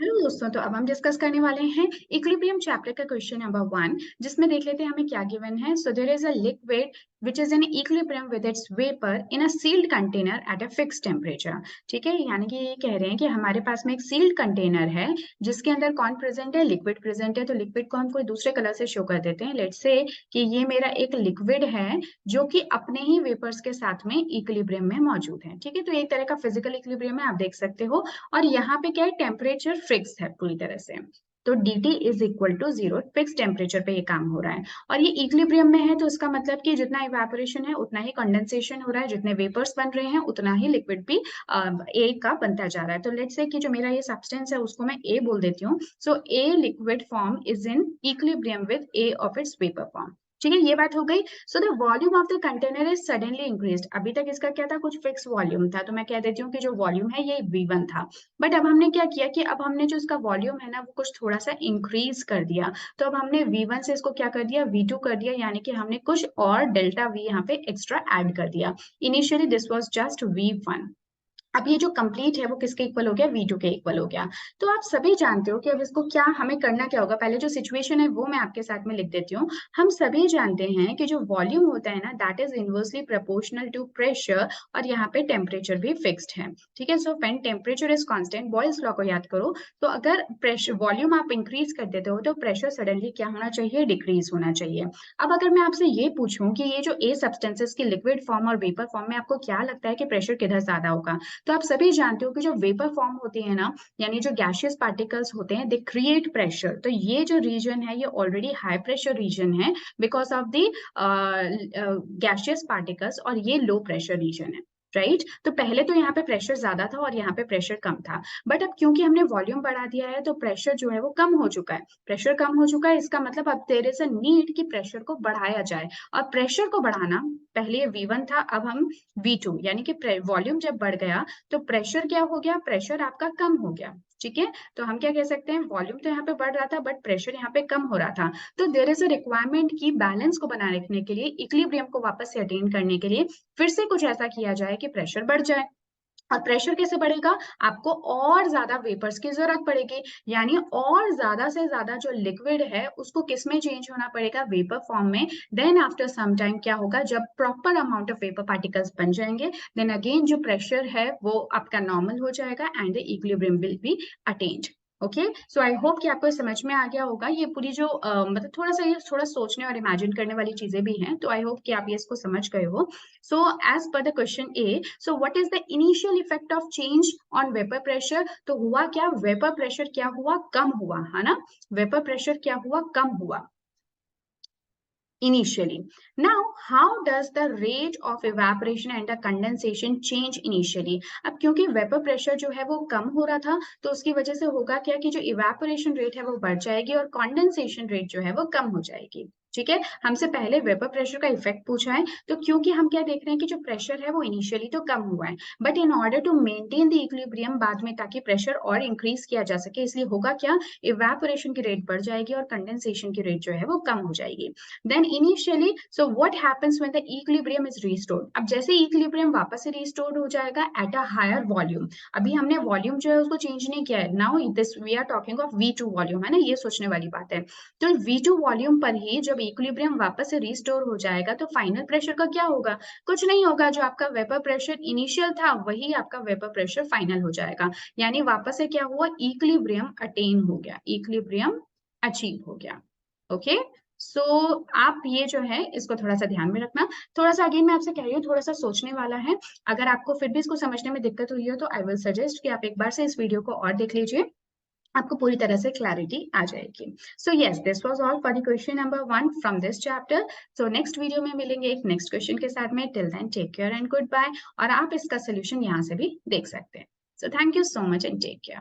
Hello दोस्तों, तो अब हम डिस्कस करने वाले हैं इक्विलिब्रियम चैप्टर का क्वेश्चन नंबर 1, जिसमें देख लेते हैं हमें क्या गिवन है। So there is a liquid which is in equilibrium with its vapor in a sealed container at a fixed temperature। ठीक है, यानी कि ये कह रहे हैं कि हमारे पास में एक सील्ड कंटेनर है जिसके अंदर कौन प्रेजेंट है, लिक्विड प्रेजेंट है। तो लिक्विड को हम कोई दूसरे कलर से शो कर देते हैं। लेट्स से कि ये मेरा एक लिक्विड है जो कि अपने ही वेपर्स के साथ में इक्विलिब्रियम में मौजूद है। ठीक है, तो एक तरह का फिजिकल इक्विलिब्रियम है, आप देख सकते हो। और यहाँ पे क्या है, टेम्परेचर फिक्स है पूरी तरह से। तो dt is equal to 0, fix temperature पे ये काम हो रहा है। और ये इक्विलिब्रियम में है, तो इसका मतलब कि जितना इवेपोरेशन है उतना ही कंडेंसेशन हो रहा है, जितने वेपर्स बन रहे हैं उतना ही लिक्विड भी ए का बनता जा रहा है। तो लेट्स से कि जो मेरा ये सब्सटेंस है उसको मैं ए बोल देती हूँ। So a liquid form is in equilibrium with a of its vapour form. ठीक है, ये बात हो गई। So the volume of the container is suddenly increased. अभी तक इसका क्या था, कुछ फिक्स वॉल्यूम था, तो मैं कह देती हूँ कि जो वॉल्यूम है ये V1 था। बट अब हमने क्या किया कि अब हमने जो इसका वॉल्यूम है ना वो कुछ थोड़ा सा इंक्रीज कर दिया। तो अब हमने V1 से इसको क्या कर दिया, V2 कर दिया, यानी कि हमने कुछ और डेल्टा V यहाँ पे एक्स्ट्रा ऐड कर दिया। Initially this was just V1। अब ये जो कंप्लीट है वो किसके इक्वल हो गया, V2 के इक्वल हो गया। तो आप सभी जानते हो कि अब इसको क्या हमें करना क्या होगा। पहले जो सिचुएशन है वो मैं आपके साथ में लिख देती हूँ। हम सभी जानते हैं कि जो वॉल्यूम होता है ना that is inversely proportional to pressure, और यहाँ पे टेम्परेचर भी फिक्स्ड है। ठीक है, so when temperature is constant, Boyle's law को याद करो, तो अगर प्रेशर वॉल्यूम आप इंक्रीज कर देते हो तो प्रेशर सडनली क्या होना चाहिए, डिक्रीज होना चाहिए। अब अगर मैं आपसे ये पूछूं कि ये जो ए सब्सटेंसेस की लिक्विड फॉर्म और वेपर फॉर्म में आपको क्या लगता है कि प्रेशर किधर ज्यादा होगा। तो आप सभी जानते हो कि जो वेपर फॉर्म होती है ना, यानी जो गैशियस पार्टिकल्स होते हैं, दे क्रिएट प्रेशर। तो ये जो रीजन है ये ऑलरेडी हाई प्रेशर रीजन है because of the gaseous particles, और ये लो प्रेशर रीजन है। राइट, तो पहले तो यहाँ पे प्रेशर ज्यादा था और यहाँ पे प्रेशर कम था। बट अब क्योंकि हमने वॉल्यूम बढ़ा दिया है तो प्रेशर जो है वो कम हो चुका है। प्रेशर कम हो चुका है, इसका मतलब अब देयर इज अ नीड कि प्रेशर को बढ़ाया जाए। और प्रेशर को बढ़ाना, पहले ये V1 था, अब हम V2, यानी कि वॉल्यूम जब बढ़ गया तो प्रेशर क्या हो गया, प्रेशर आपका कम हो गया। ठीक है, तो हम क्या कह सकते हैं, वॉल्यूम तो यहाँ पे बढ़ रहा था बट प्रेशर यहाँ पे कम हो रहा था। तो देयर इज अ रिक्वायरमेंट की बैलेंस को बनाए रखने के लिए, इक्विलिब्रियम को वापस से अटेन करने के लिए फिर से कुछ ऐसा किया जाए कि प्रेशर बढ़ जाए। और प्रेशर कैसे बढ़ेगा, आपको और ज्यादा वेपर्स की जरूरत पड़ेगी, यानी और ज्यादा से ज्यादा जो लिक्विड है उसको किस में चेंज होना पड़ेगा, वेपर फॉर्म में। देन आफ्टर सम टाइम क्या होगा, जब proper amount of vapour particles बन जाएंगे, देन अगेन जो प्रेशर है वो आपका नॉर्मल हो जाएगा and the equilibrium will be attend. Okay, so I hope कि आपको समझ में आ गया होगा। ये पूरी जो मतलब थोड़ा सा ये थोड़ा सोचने और इमेजिन करने वाली चीजें भी हैं, तो आई होप कि आप ये इसको समझ गए हो। So as per the question A, so what is the initial effect of change on vapor pressure? तो हुआ क्या, वेपर प्रेशर क्या हुआ, कम हुआ, है ना। वेपर प्रेशर क्या हुआ, कम हुआ initially. Now, how does the rate of evaporation and the condensation change initially? अब क्योंकि वेपर प्रेशर जो है वो कम हो रहा था, तो उसकी वजह से होगा क्या कि जो इवेपोरेशन रेट है वो बढ़ जाएगी और कंडेंसेशन रेट जो है वो कम हो जाएगी। ठीक है, हमसे पहले वेपर प्रेशर का इफेक्ट पूछा है, तो क्योंकि हम क्या देख रहे हैं कि जो प्रेशर है वो इनिशियली तो कम हुआ है, but in order to maintain the equilibrium बाद में, ताकि प्रेशर और इंक्रीज किया जा सके, इसलिए होगा क्या, इवेपोरेशन की रेट बढ़ जाएगी और कंडेंसेशन की रेट जो है वो कम हो जाएगी। Then initially, so what happens when the equilibrium is restored. अब जैसे इक्विलिब्रियम वापस से रिस्टोर्ड हो जाएगा एट अ हायर वॉल्यूम, अभी हमने वॉल्यूम जो है उसको चेंज नहीं किया है। Now this we are talking of V2 volume, है ना, ये सोचने वाली बात है। तो V2 वॉल्यूम पर ही जब इक्विलिब्रियम वापस से रिस्टोर हो जाएगा तो फाइनल प्रेशर का क्या होगा, कुछ नहीं होगा, जो आपका वेपर प्रेशर इनिशियल था वही आपका वेपर प्रेशर फाइनल हो जाएगा। यानी वापस से क्या हुआ, इक्विलिब्रियम अटेन हो गया, इक्विलिब्रियम अचीव हो गया। ओके, सो आप ये जो है इसको थोड़ा सा ध्यान में रखना। थोड़ा सा अगेन मैं आपसे कह रही हूँ, थोड़ा सा सोचने वाला है। अगर आपको फिर भी इसको समझने में दिक्कत हुई हो तो आई विल सजेस्ट कि आप एक बार से इस वीडियो को और देख लीजिए, आपको पूरी तरह से क्लैरिटी आ जाएगी। So yes, this was all for the question number 1 from this chapter. So next video में मिलेंगे एक नेक्स्ट क्वेश्चन के साथ में। Till then take care and good bye. और आप इसका सोल्यूशन यहाँ से भी देख सकते हैं। So thank you so much and take care.